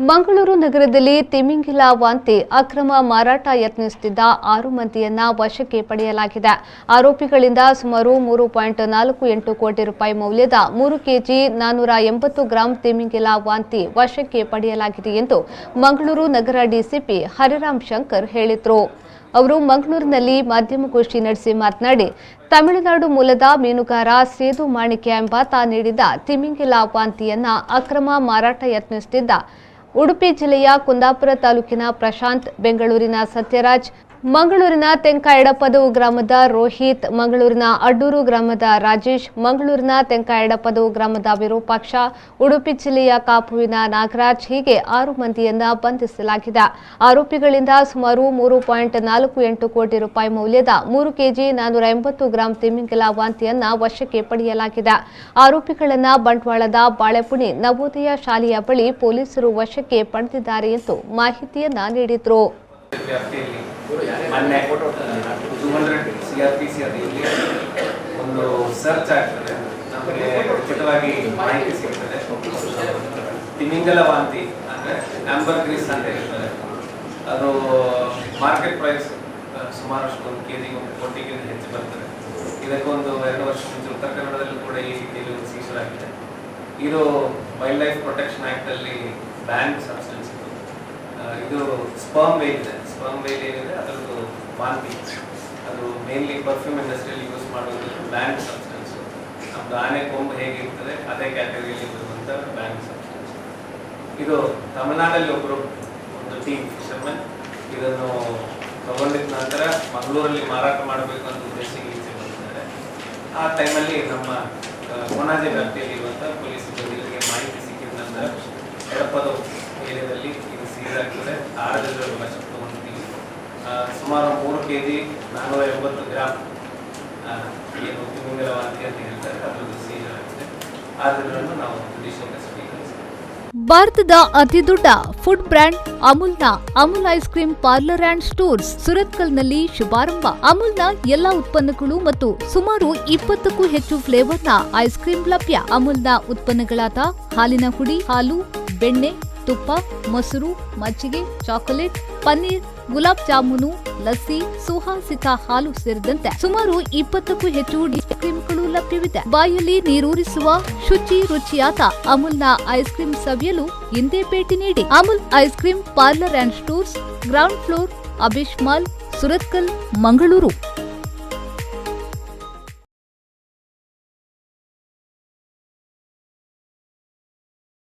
ಮಂಗಳೂರು ನಗರದಲ್ಲಿ ತಿಮಿಂಗಿಲ ವಾಂತಿ ಅಕ್ರಮ ಮಾರಾಟ ಯತ್ನಿಸುತ್ತಿದ್ದ 6 ಮಂದಿಯನ್ನ ವಶಕ್ಕೆ ಪಡೆಯಲಾಗಿದೆ. ಆರೋಪಿಗಳಿಂದ ಸುಮಾರು 3.48 ಕೋಟಿ ರೂಪಾಯಿ ಮೌಲ್ಯದ 3 ಕೆಜಿ 480 ಗ್ರಾಂ ತಿಮಿಂಗಿಲ ವಾಂತಿ ವಶಕ್ಕೆ ಪಡೆಯಲಾಗಿದೆ ಎಂದು ಮಂಗಳೂರು ನಗರ ಡಿಸಿಪಿ ಹರಿರಾಮ್ ಶಂಕರ್ ಹೇಳಿದರು. ಅವರು ಮಂಗಳೂರಿನಲ್ಲಿ ಮಾಧ್ಯಮಗೋಷ್ಠಿ ನಡೆಸಿ ಮಾತನಾಡಿ, ತಮಿಳುನಾಡು ಮೂಲದ ಮೀನುಗಾರ ಸೇದು ಮಾಣಿಕ್ಯ ಎಂಬಾತ ನೀಡಿದ ತಿಮಿಂಗಿಲ ವಾಂತಿಯನ್ನ ಅಕ್ರಮ ಮಾರಾಟ ಯತ್ನಿಸುತ್ತಿದ್ದ ಉಡುಪಿ ಜಿಲ್ಲೆಯ ಕುಂದಾಪುರ ತಾಲೂಕಿನ ಪ್ರಶಾಂತ್, ಬೆಂಗಳೂರಿನ ಸತ್ಯರಾಜ್, ಮಂಗಳೂರಿನ ತೆಂಕಾಯಡಪದವು ಗ್ರಾಮದ ರೋಹಿತ್, ಮಂಗಳೂರಿನ ಅಡ್ಡೂರು ಗ್ರಾಮದ ರಾಜೇಶ್, ಮಂಗಳೂರಿನ ತೆಂಕಾಯಡಪದವು ಗ್ರಾಮದ ವಿರೂಪಾಕ್ಷ, ಉಡುಪಿ ಜಿಲ್ಲೆಯ ಕಾಪುವಿನ ನಾಗರಾಜ್ ಹೀಗೆ 6 ಮಂದಿಯನ್ನ ಬಂಧಿಸಲಾಗಿದೆ. ಆರೋಪಿಗಳಿಂದ ಸುಮಾರು 3.48 ಕೋಟಿ ರೂಪಾಯಿ ಮೌಲ್ಯದ 3 ಕೆಜಿ 480 ಗ್ರಾಂ ತಿಮಿಂಗಿಲ ವಾಂತಿಯನ್ನ ವಶಕ್ಕೆ ಪಡೆಯಲಾಗಿದೆ. ಆರೋಪಿಗಳನ್ನ ಬಂಟ್ವಾಳದ ಬಾಳೆಪುಣಿ ನವೋದಯ ಶಾಲೆಯ ಬಳಿ ಪೊಲೀಸರು ವಶಕ್ಕೆ ಪಡೆದಿದ್ದಾರೆ ಎಂದು ಮಾಹಿತಿಯನ್ನ ನೀಡಿದರು. ಮೊನ್ನೆ 200 CRPC ಅಡಿಯಲ್ಲಿ ಒಂದು ಸರ್ಚ್ ಆಗ್ತದೆ. ನಮಗೆ ಖಚಿತವಾಗಿ ಮಾಹಿತಿ ಸಿಗ್ತದೆ. ತಿಮಿಂಗಲ ವಾಂತಿ ಅಂದರೆ ಆಂಬರ್ಗ್ರೀಸ್ ಅಂತ ಹೇಳ್ತಾರೆ. ಅದು ಮಾರ್ಕೆಟ್ ಪ್ರೈಸ್ ಸುಮಾರಷ್ಟು 1 ಕೆಜಿಗೆ 1 ಕೋಟಿಗಿಂತ ಹೆಚ್ಚು ಬರ್ತದೆ. ಇದಕ್ಕೊಂದು 2 ವರ್ಷ ಮುಂಚೆ ಉತ್ತರ ಕನ್ನಡದಲ್ಲೂ ಕೂಡ ಈ ರೀತಿಯಲ್ಲಿ ಒಂದು ಸೀಸರ್ ಆಗಿದೆ. ಇದು ವೈಲ್ಡ್ ಲೈಫ್ ಪ್ರೊಟೆಕ್ಷನ್ ಆ್ಯಕ್ಟಲ್ಲಿ ಬ್ಯಾನ್ ಸಬ್ಸ್ಟೆನ್ಸ್. ಇದು ಸ್ಪರ್ಮ್ ವೇಲ್ ಇದೆ. ಸ್ಪರ್ಮ್ ವೇಲ್ ಏನಿದೆ ಅದರದ್ದು ವಾಂತಿ, ಅದು ಮೇನ್ಲಿ ಪರ್ಫ್ಯೂಮ್ ಇಂಡಸ್ಟ್ರಿಯಲ್ಲಿ ಯೂಸ್ ಮಾಡುವುದು ಬ್ಯಾನ್ ಸಬ್ಸ್ಟೆನ್ಸ್. ನಮ್ಮದು ಆನೆ ಕೊಂಬು ಹೇಗಿರ್ತದೆ ಅದೇ ಕ್ಯಾಟಗರಿಯಲ್ಲಿ ಬರುವಂಥ ಬ್ಯಾನ್ ಸಬ್ಸ್ಟೆನ್ಸ್. ಇದು ತಮಿಳುನಾಡಲ್ಲಿ ಒಂದು ಟೀಮ್ ಫಿಶರ್ಮನ್ ಇದನ್ನು ತಗೊಂಡಿದ್ದ ನಂತರ ಮಂಗಳೂರಲ್ಲಿ ಮಾರಾಟ ಮಾಡಬೇಕು ಅಂತ ಉದ್ದೇಶಿಸಿ ಈಚೆ ಬಂದಿದ್ದಾರೆ. ಆ ಟೈಮಲ್ಲಿ ನಮ್ಮ ಕೊನಾಜೆ ವ್ಯಾಪ್ತಿಯಲ್ಲಿ ಇರುವಂಥ ಪೊಲೀಸ್ ಸಿಬ್ಬಂದಿಗಳಿಗೆ ಮಾಹಿತಿ ಸಿಕ್ಕಿದ ನಂತರ ಎಡಪದ ಏರಿಯಾದಲ್ಲಿ ಇದು ಸೀಸ್ ಆಗ್ತದೆ. ಆಡಳಿತ ವಶಕ್ಕೆ ತಗೊಂಡಿದ್ದೀವಿ. ಸುಮಾರು 3 ಕೆಜಿ 480 ಗ್ರಾಂ ಏನು ತಿಮಿಂಗಲ ವಾಂತಿ ಅಂತ ಹೇಳ್ತಾರೆ ಅದರದ್ದು ಸೀಸ್ ಆಗಿದೆ. ಆದ್ದರಿಂದ ನಾವು ಜುಡಿಷಿಯಲ್ ಕಸ್ಟಡಿ. ಭಾರತದ ಅತಿದೊಡ್ಡ ಫುಡ್ ಬ್ರ್ಯಾಂಡ್ ಅಮೂಲ್ನ Amul ice cream parlour and stores ಸುರತ್ಕಲ್ನಲ್ಲಿ ಶುಭಾರಂಭ. ಅಮೂಲ್ನ ಎಲ್ಲಾ ಉತ್ಪನ್ನಗಳು ಮತ್ತು ಸುಮಾರು 20ಕ್ಕೂ ಹೆಚ್ಚು ಫ್ಲೇವರ್ನ ಐಸ್ ಕ್ರೀಮ್ ಲಭ್ಯ. ಅಮೂಲ್ನ ಉತ್ಪನ್ನಗಳಾದ ಹಾಲಿನ ಹುಡಿ, ಹಾಲು, ಬೆಣ್ಣೆ, ತುಪ್ಪ, ಮೊಸರು, ಮಜ್ಜಿಗೆ, ಚಾಕೊಲೇಟ್, ಪನ್ನೀರ್, ಗುಲಾಬ್ ಜಾಮೂನು, ಲಸ್ಸಿ, ಸುಹಾಸಿತ ಹಾಲು ಸೇರಿದಂತೆ ಸುಮಾರು 20ಕ್ಕೂ ಹೆಚ್ಚು ಕ್ರೀಮ್ಗಳು ಲಭ್ಯವಿದೆ. ಬಾಯಲ್ಲಿ ನೀರೂರಿಸುವ ಶುಚಿ ರುಚಿಯಾದ ಅಮೂಲ್ನ ಐಸ್ ಕ್ರೀಮ್ ಸವಿಯಲು ಹಿಂದೆ ಭೇಟಿ ನೀಡಿ. Amul ice cream parlour and stores, ground floor, Abish mall, Surathkal, Mangaluru.